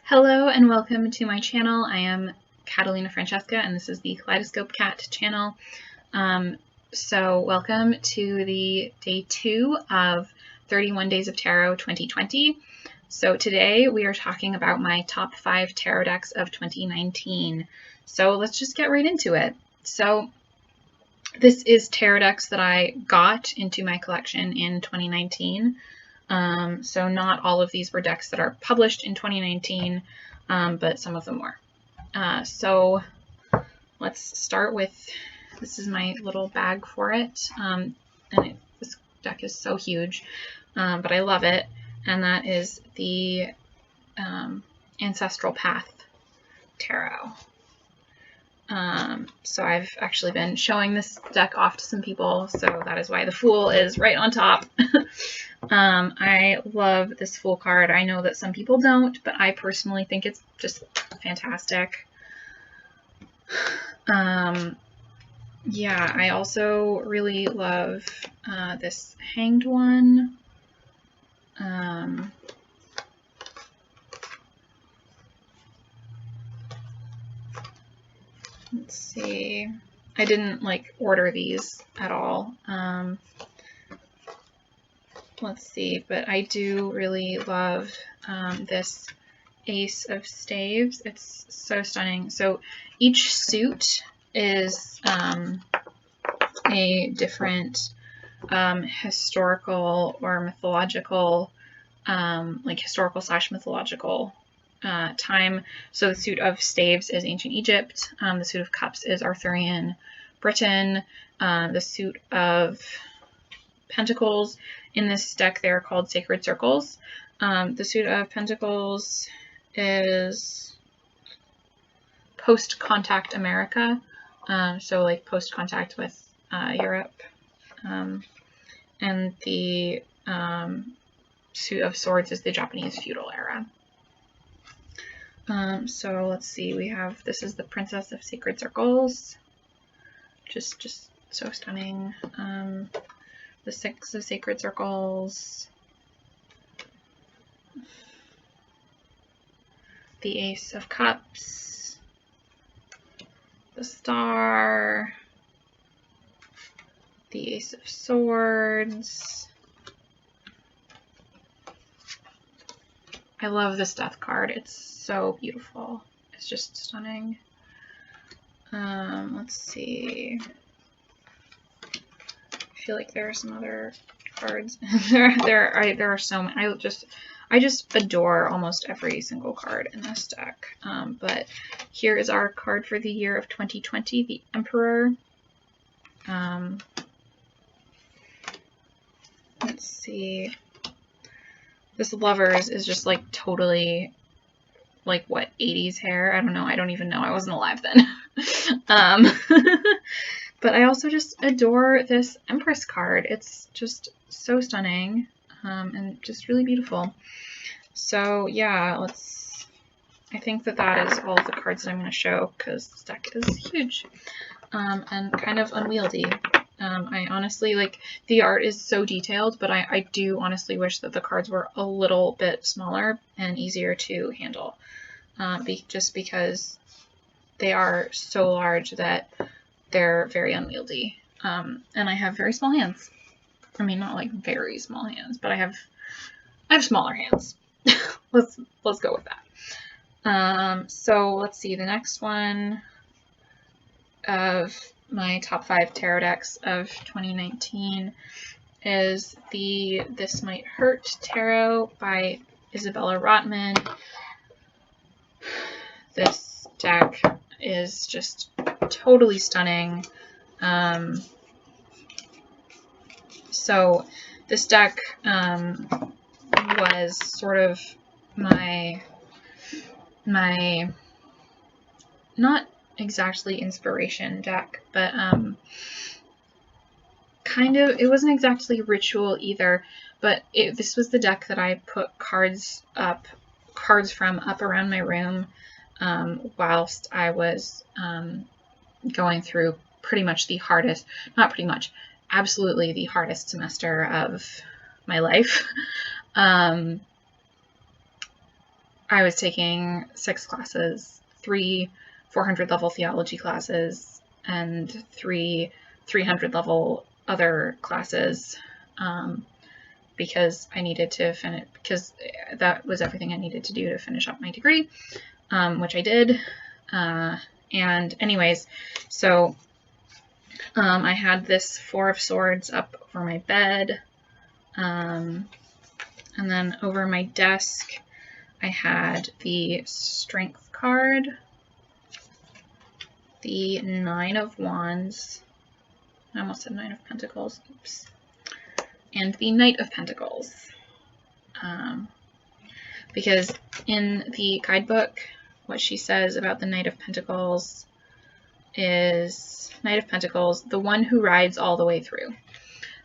Hello and welcome to my channel. I am Catalina Francesca and this is the Kaleidoscope Cat channel. So welcome to the day 2 of 31 Days of Tarot 2020. So today we are talking about my top 5 tarot decks of 2019. So let's just get right into it. So this is tarot decks that I got into my collection in 2019. So not all of these were decks that are published in 2019, but some of them were. So let's start with, this is my little bag for it, and this deck is so huge, but I love it, and that is the Ancestral Path Tarot. So I've actually been showing this deck off to some people, so that is why the Fool is right on top. I love this Fool card. I know that some people don't, but I personally think it's just fantastic. Yeah, I also really love this Hanged one. Let's see. I didn't order these at all. Let's see, but I do really love this Ace of Staves. It's so stunning. So each suit is a different historical or mythological, historical/mythological time. So the suit of Staves is ancient Egypt. The suit of Cups is Arthurian Britain. The suit of Pentacles, in this deck they are called Sacred Circles. The suit of Pentacles is post-contact America, so post-contact with Europe. And the suit of Swords is the Japanese feudal era. So let's see, we have, this is the Princess of Sacred Circles, just so stunning. The Six of Sacred Circles, the Ace of Cups, the Star, the Ace of Swords. I love this Death card. It's so beautiful. It's just stunning. Let's see. I feel like there are some other cards. there are so many. I just adore almost every single card in this deck. But here is our card for the year of 2020, the Emperor. Let's see. This Lovers is just totally what, 80s hair? I don't know. I don't even know. I wasn't alive then. But I also just adore this Empress card. It's just so stunning, and just really beautiful. So yeah, I think that is all of the cards that I'm going to show, because this deck is huge, and kind of unwieldy. I honestly, the art is so detailed, but I do honestly wish that the cards were a little bit smaller and easier to handle, just because they are so large that they're very unwieldy. And I have very small hands. I mean, not very small hands, but I have smaller hands. let's go with that. So let's see, the next one of my top 5 tarot decks of 2019 is the This Might Hurt Tarot by Isabella Rotman. This deck is just totally stunning. So this deck was sort of my not exactly inspiration deck, but kind of, it wasn't exactly ritual either, but this was the deck that I put cards from up around my room whilst I was going through pretty much the hardest, not pretty much, absolutely the hardest semester of my life. I was taking 6 classes, 3 400 level theology classes, and 3 300 level other classes, because I needed to finish, because that was everything I needed to do to finish up my degree, which I did. And anyways, so I had this 4 of Swords up over my bed, and then over my desk I had the Strength card, the 9 of Wands, I almost said 9 of Pentacles, oops, and the Knight of Pentacles, because in the guidebook, what she says about the Knight of Pentacles is, Knight of Pentacles, the one who rides all the way through.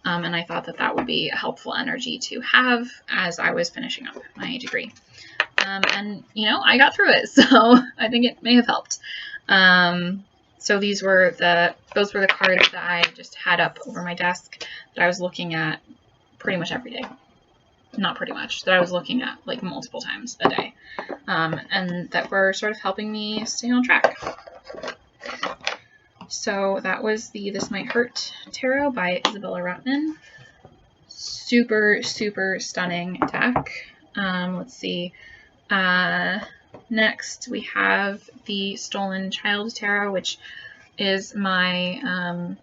And I thought that that would be a helpful energy to have as I was finishing up my degree. And, you know, I got through it, so I think it may have helped. So those were the cards that I just had up over my desk that I was looking at pretty much every day. Not pretty much, that I was looking at like multiple times a day. And that were sort of helping me stay on track. So that was the This Might Hurt Tarot by Isabella Rotman. Super, super stunning deck. Let's see. Next we have the Stolen Child Tarot, which is my,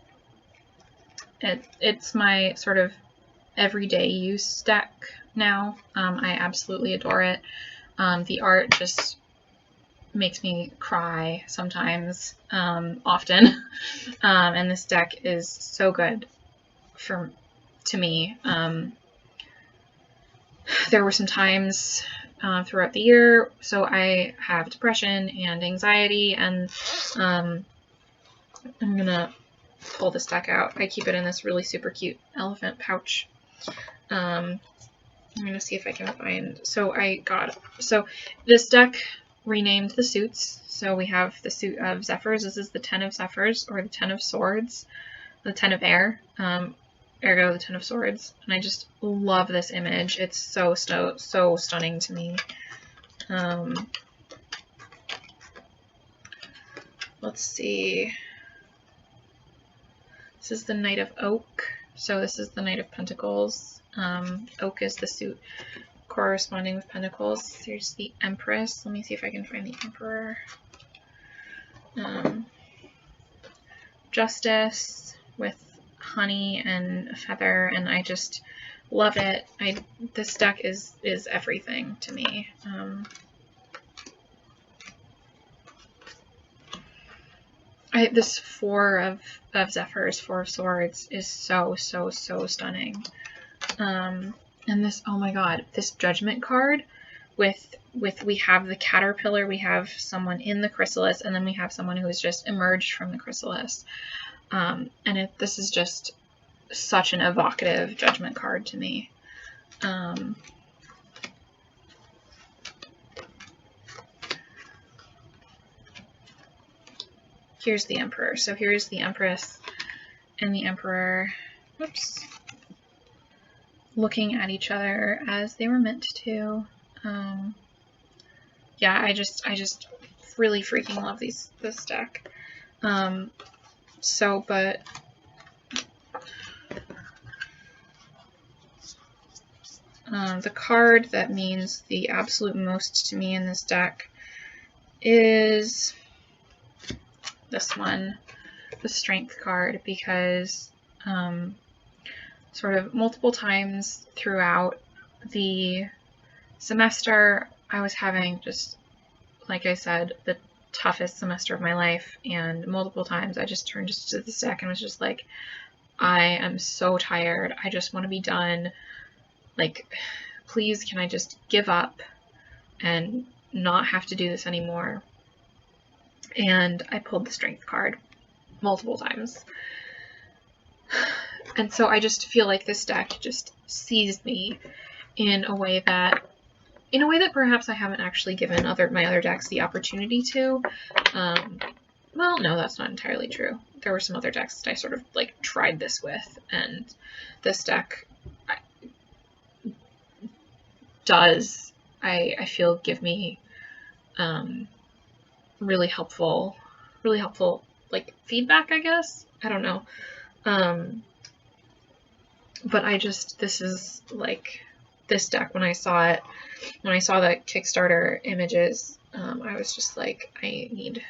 it's my sort of everyday use deck now. I absolutely adore it. The art just makes me cry sometimes, often. And this deck is so good to me. There were some times throughout the year, so I have depression and anxiety, and I'm gonna pull this deck out. I keep it in this really super cute elephant pouch. I'm gonna see if I can find, so this deck renamed the suits. So we have the suit of Zephyrs. This is the 10 of Zephyrs, or the 10 of Swords, the 10 of Air, ergo the 10 of Swords. And I just love this image. It's so stunning to me. Let's see. This is the Knight of Oak. So this is the Knight of Pentacles. Oak is the suit corresponding with Pentacles. Here's the Empress. Let me see if I can find the Emperor. Justice with honey and a feather, and I just love it. This deck is everything to me. This 4 of Zephyrs, 4 of Swords is so stunning. And this, oh my god, this Judgment card with we have the caterpillar, we have someone in the chrysalis, and then we have someone who has just emerged from the chrysalis. And this is just such an evocative Judgment card to me. Here's the Emperor. So here's the Empress and the Emperor. Whoops. Looking at each other as they were meant to. Yeah, I just really freaking love this deck. But the card that means the absolute most to me in this deck is this one, the Strength card, because sort of multiple times throughout the semester I was having, just like I said, the toughest semester of my life, and multiple times I just turned to this deck and was just like, I am so tired, I just want to be done, like, please can I just give up and not have to do this anymore. And I pulled the Strength card multiple times. And so I just feel like this deck just sees me in a way that perhaps I haven't actually given my other decks the opportunity to. Well, no, that's not entirely true. There were some other decks that I sort of like tried this with, and this deck does I feel give me really helpful like feedback, I guess. I don't know. But this is like this deck, when I saw the Kickstarter images, I was just like, I need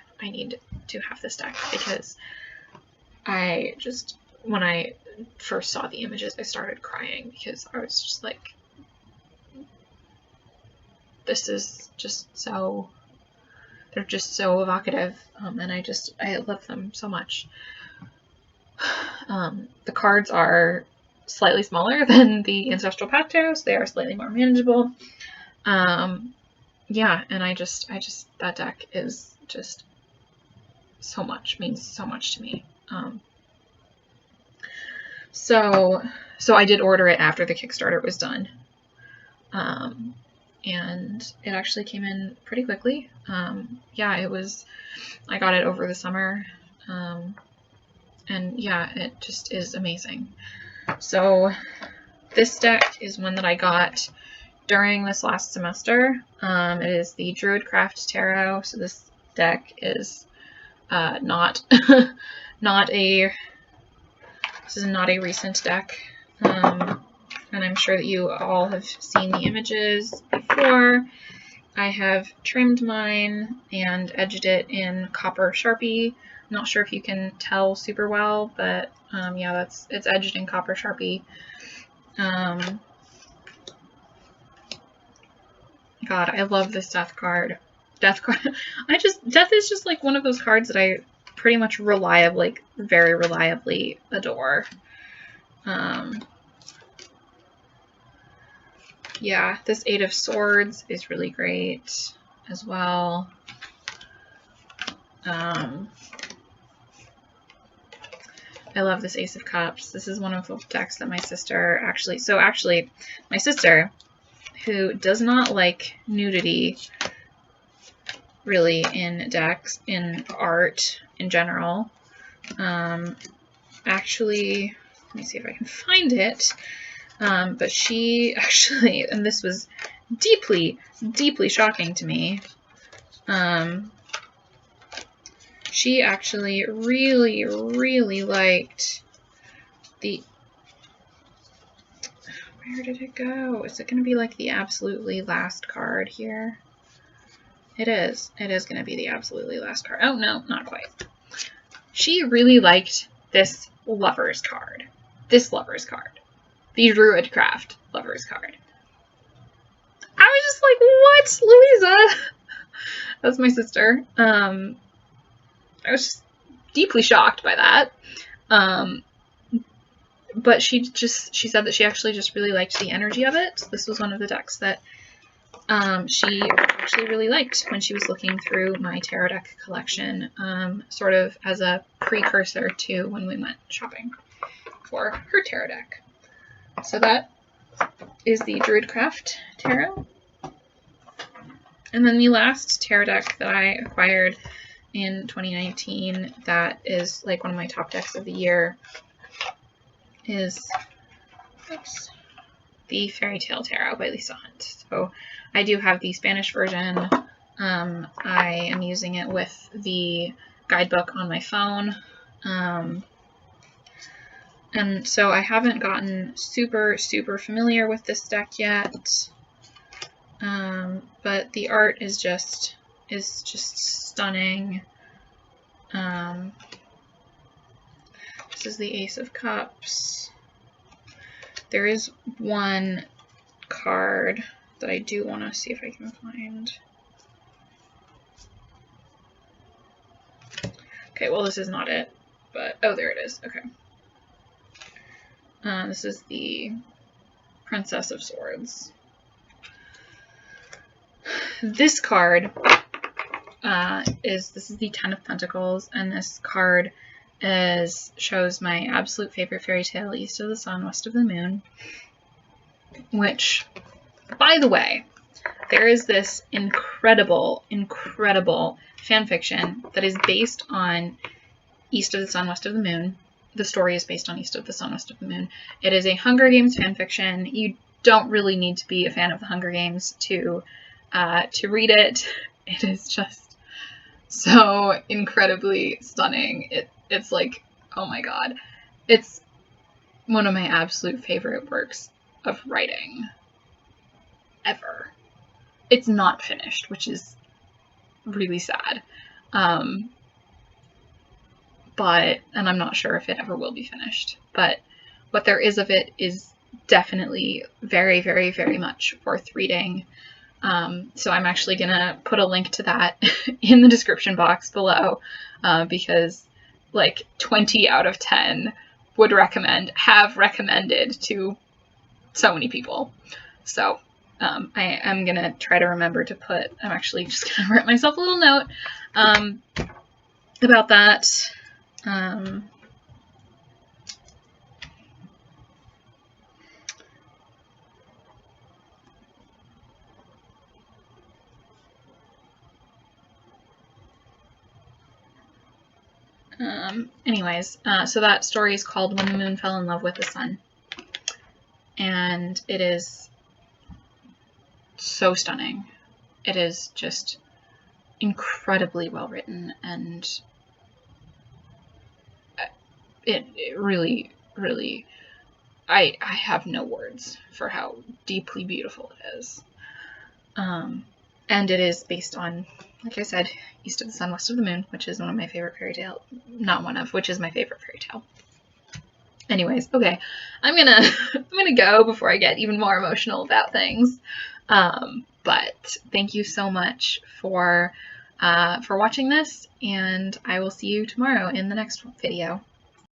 to have this deck, because when I first saw the images, I started crying, because I was just like, this is just so, they're just so evocative, and I love them so much. The cards are slightly smaller than the Ancestral Path Tarot, so they are slightly more manageable. Yeah, and that deck is just means so much to me. So I did order it after the Kickstarter was done. And it actually came in pretty quickly. Yeah, I got it over the summer. And yeah, it just is amazing. So this deck is one that I got during this last semester. It is the Druidcraft Tarot. So this deck is not a recent deck. And I'm sure that you all have seen the images before. I have trimmed mine and edged it in copper Sharpie. I'm not sure if you can tell super well, but yeah, it's edged in copper Sharpie. God, I love this death card. Death is just like one of those cards that I pretty much very reliably adore. Yeah, this Eight of Swords is really great as well. I love this Ace of Cups. This is one of the decks that my sister my sister, who does not like nudity really in decks, in art in general, actually, let me see if I can find it, but she actually, and this was deeply, deeply shocking to me, she actually really, really liked the, where did it go? Is it going to be like the absolutely last card here? It is. It is going to be the absolutely last card. Oh, no, not quite. She really liked this Lovers card. This Lovers card. The Druidcraft Lovers card. I was just like, what, Louisa? That's my sister. I was just deeply shocked by that. But she said that she actually just really liked the energy of it. This was one of the decks that she actually really liked when she was looking through my tarot deck collection, sort of as a precursor to when we went shopping for her tarot deck. So that is the Druidcraft Tarot. And then the last tarot deck that I acquired in 2019 that is like one of my top decks of the year is the Fairy Tale Tarot by Lisa Hunt. So I do have the Spanish version. I am using it with the guidebook on my phone. And so I haven't gotten super, super familiar with this deck yet. But the art is just stunning. This is the Ace of Cups. There is one card that I do want to see if I can find. Okay, well, this is not it, but oh, there it is. Okay. This is the Princess of Swords. This card this is the Ten of Pentacles, and this card shows my absolute favorite fairy tale, East of the Sun, West of the Moon, which, by the way, there is this incredible, incredible fan fiction that is based on East of the Sun, West of the Moon. The story is based on East of the Sun, West of the Moon. It is a Hunger Games fan fiction. You don't really need to be a fan of the Hunger Games to read it. It is just so incredibly stunning. It's like, oh my god. It's one of my absolute favorite works of writing ever. It's not finished, which is really sad. And I'm not sure if it ever will be finished. But what there is of it is definitely very, very, very much worth reading. So I'm actually going to put a link to that in the description box below, because like 20 out of 10 would have recommended to so many people. So I am going to try to remember to put, I'm actually just going to write myself a little note about that. Anyways, so that story is called When the Moon Fell in Love with the Sun. And it is so stunning. It is just incredibly well written, and it really, really, I have no words for how deeply beautiful it is. And it is based on, like I said, East of the Sun, West of the Moon, which is one of my favorite fairy tale, which is my favorite fairy tale. Anyways, okay, I'm gonna go before I get even more emotional about things. But thank you so much for watching this, and I will see you tomorrow in the next video.